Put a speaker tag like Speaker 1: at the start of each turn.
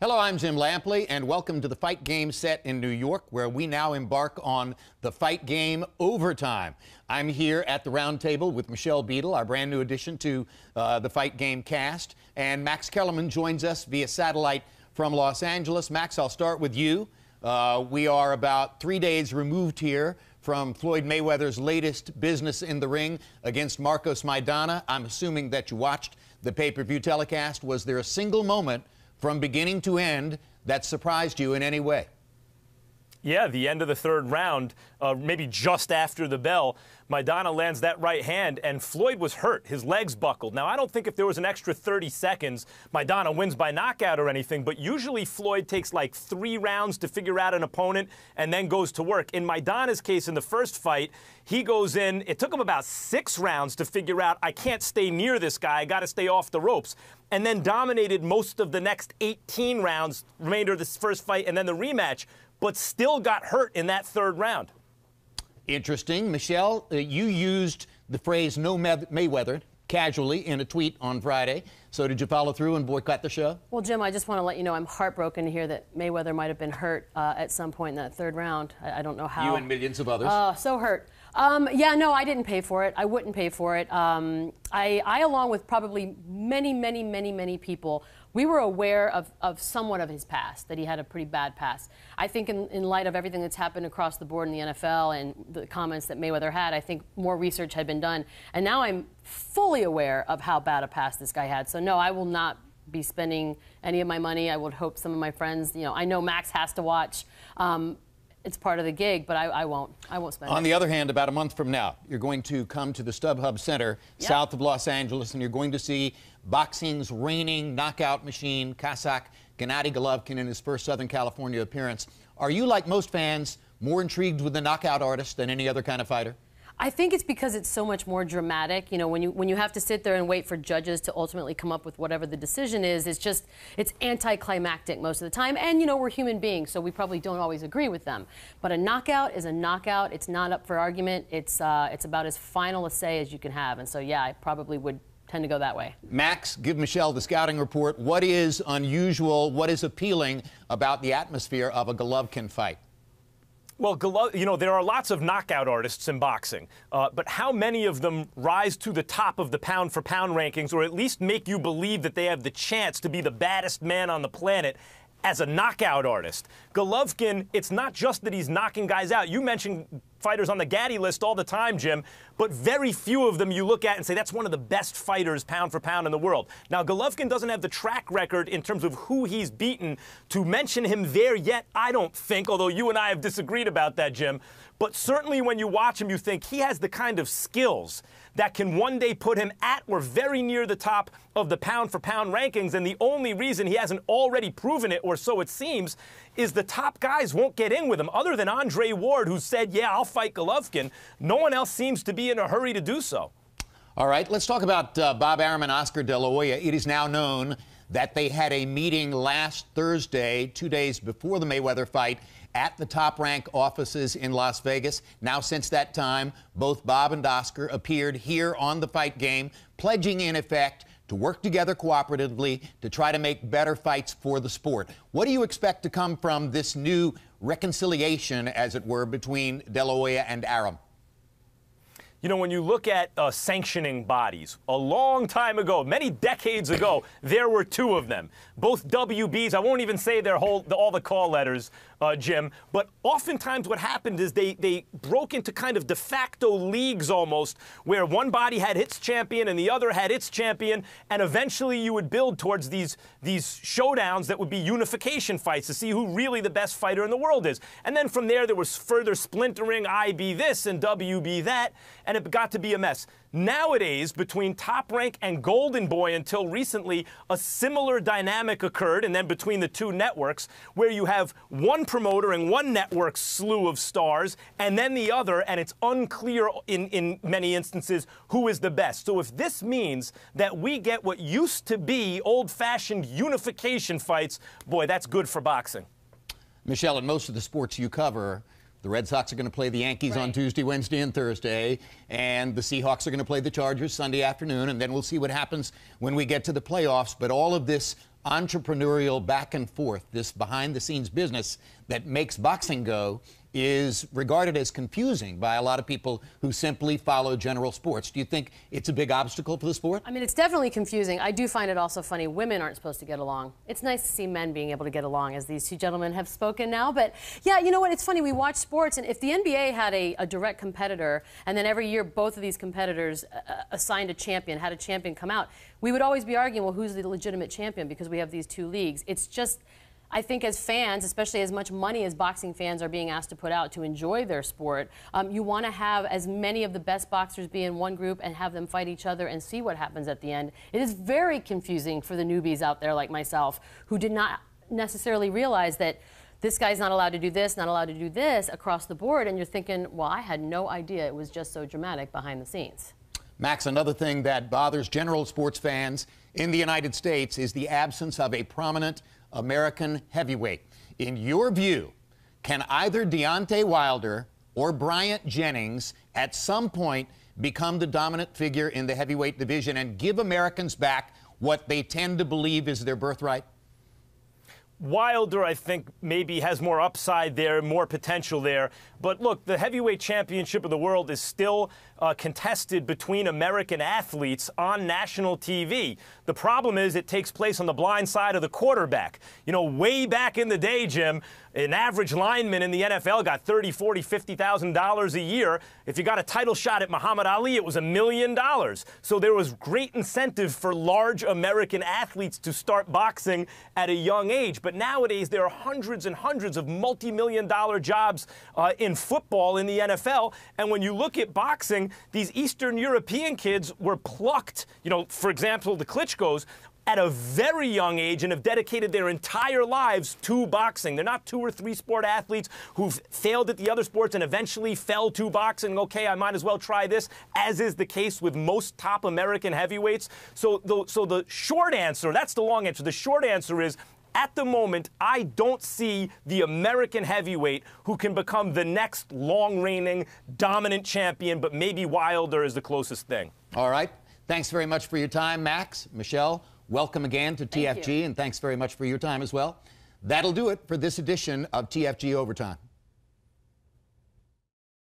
Speaker 1: Hello, I'm Jim Lampley, and welcome to the Fight Game set in New York, where we now embark on the Fight Game Overtime. I'm here at the round table with Michelle Beadle, our brand new addition to the Fight Game cast, and Max Kellerman joins us via satellite from Los Angeles. Max, I'll start with you. We are about 3 days removed here from Floyd Mayweather's latest business in the ring against Marcos Maidana. I'm assuming that you watched the pay-per-view telecast. Was there a single moment from beginning to end that surprised you in any way?
Speaker 2: Yeah, the end of the third round, maybe just after the bell, Maidana lands that right hand, and Floyd was hurt. His legs buckled. Now, I don't think if there was an extra 30 seconds, Maidana wins by knockout or anything, but usually Floyd takes like 3 rounds to figure out an opponent and then goes to work. In Maidana's case, in the first fight, he goes in. It took him about 6 rounds to figure out, I can't stay near this guy. I got to stay off the ropes. And then dominated most of the next 18 rounds, remainder of this first fight, and then the rematch, but still got hurt in that third round.
Speaker 1: Interesting. Michelle, you used the phrase "no Mayweather" casually in a tweet on Friday. So did you follow through and boycott the show?
Speaker 3: Well, Jim, I just want to let you know I'm heartbroken to hear that Mayweather might have been hurt at some point in that third round. I don't know how.
Speaker 1: You and millions of others.
Speaker 3: So hurt. Yeah, no, I didn't pay for it. I wouldn't pay for it. I, along with probably many people, we were aware of somewhat of his past, that he had a pretty bad past. I think in light of everything that's happened across the board in the NFL and the comments that Mayweather had, I think more research had been done. And now I'm fully aware of how bad a past this guy had. So no, I will not be spending any of my money. I would hope some of my friends, I know Max has to watch. It's part of the gig, but I won't spend it.
Speaker 1: On the other hand, about a month from now, you're going to come to the StubHub Center south of Los Angeles, and you're going to see boxing's reigning knockout machine, Kazakh Gennady Golovkin, in his first Southern California appearance. Are you, like most fans, more intrigued with the knockout artist than any other kind of fighter?
Speaker 3: I think it's because it's so much more dramatic. When you have to sit there and wait for judges to ultimately come up with whatever the decision is, it's anticlimactic most of the time. And, we're human beings, so we probably don't always agree with them. But a knockout is a knockout. It's not up for argument. It's about as final a say as you can have. And so, yeah, I probably would tend to go that way. Max,
Speaker 1: give Michelle the scouting report. What is unusual, what is appealing about the atmosphere of a Golovkin fight?
Speaker 2: Well, there are lots of knockout artists in boxing, but how many of them rise to the top of the pound-for-pound rankings, or at least make you believe that they have the chance to be the baddest man on the planet as a knockout artist? Golovkin, it's not just that he's knocking guys out. You mentioned fighters on the Gaddy list all the time, Jim, but very few of them you look at and say that's one of the best fighters pound for pound in the world. Now, Golovkin doesn't have the track record in terms of who he's beaten to mention him there yet, I don't think, although you and I have disagreed about that, Jim. But certainly when you watch him, you think he has the kind of skills that can one day put him at or very near the top of the pound-for-pound rankings, and the only reason he hasn't already proven it, or so it seems, is the top guys won't get in with him. Other than Andre Ward, who said, yeah, I'll fight Golovkin, no one else seems to be in a hurry to do so.
Speaker 1: All right, let's talk about Bob Arum and Oscar De La Hoya. It is now known that they had a meeting last Thursday, 2 days before the Mayweather fight, at the Top Rank offices in Las Vegas. Now, since that time, both Bob and Oscar appeared here on the Fight Game, pledging, in effect, to work together cooperatively to try to make better fights for the sport. What do you expect to come from this new reconciliation, as it were, between De La Hoya and Arum?
Speaker 2: When you look at sanctioning bodies, a long time ago, many decades ago, there were 2 of them. Both WBs, I won't even say all the call letters, Jim, but oftentimes what happened is they broke into kind of de facto leagues almost, where one body had its champion and the other had its champion, and eventually you would build towards these showdowns that would be unification fights to see who really the best fighter in the world is. And then from there was further splintering, I be this and WB that, and it got to be a mess. Nowadays, between Top Rank and Golden Boy until recently, a similar dynamic occurred, and then between the 2 networks, where you have one promoter and one network's slew of stars, and then the other, and it's unclear in many instances who is the best. So if this means that we get what used to be old-fashioned unification fights, boy, that's good for boxing.
Speaker 1: Michelle, in most of the sports you cover, the Red Sox are going to play the Yankees on Tuesday, Wednesday, and Thursday, and the Seahawks are going to play the Chargers Sunday afternoon, and then we'll see what happens when we get to the playoffs. But all of this entrepreneurial back and forth, this behind-the-scenes business that makes boxing go, is regarded as confusing by a lot of people who simply follow general sports. Do you think it's a big obstacle for the sport?
Speaker 3: I mean, it's definitely confusing. I do find it also funny women aren't supposed to get along. It's nice to see men being able to get along, as these two gentlemen have spoken now. But yeah, you know what? It's funny. We watch sports, and if the NBA had a direct competitor, and then every year both of these competitors assigned a champion, had a champion come out, we would always be arguing, well, who's the legitimate champion, because we have these two leagues. It's just, I think as fans, especially as much money as boxing fans are being asked to put out to enjoy their sport, you want to have as many of the best boxers be in one group and have them fight each other and see what happens at the end. It is very confusing for the newbies out there like myself, who did not necessarily realize that this guy's not allowed to do this, not allowed to do this across the board, and you're thinking, well, I had no idea it was just so dramatic behind the scenes.
Speaker 1: Max, another thing that bothers general sports fans in the United States is the absence of a prominent American heavyweight. In your view, can either Deontay Wilder or Bryant Jennings at some point become the dominant figure in the heavyweight division and give Americans back what they tend to believe is their birthright?
Speaker 2: Wilder, I think, maybe has more upside there, more potential there. But look, the heavyweight championship of the world is still contested between American athletes on national TV. The problem is it takes place on the blind side of the quarterback. You know, way back in the day, Jim, an average lineman in the NFL got $30,000, $40,000, $50,000 a year. If you got a title shot at Muhammad Ali, it was $1 million. So there was great incentive for large American athletes to start boxing at a young age. But nowadays, there are hundreds and hundreds of multi-million-dollar jobs in football in the NFL. And when you look at boxing, these Eastern European kids were plucked, you know, for example, the Klitschko's, at a very young age and have dedicated their entire lives to boxing. They're not 2 or 3 sport athletes who've failed at the other sports and eventually fell to boxing. Okay, I might as well try this, as is the case with most top American heavyweights. So the short answer, that's the long answer. The short answer is, at the moment, I don't see the American heavyweight who can become the next long-reigning, dominant champion, but maybe Wilder is the closest thing.
Speaker 1: All right. Thanks very much for your time, Max. Michelle, welcome again to TFG, and thanks very much for your time as well. That'll do it for this edition of TFG Overtime.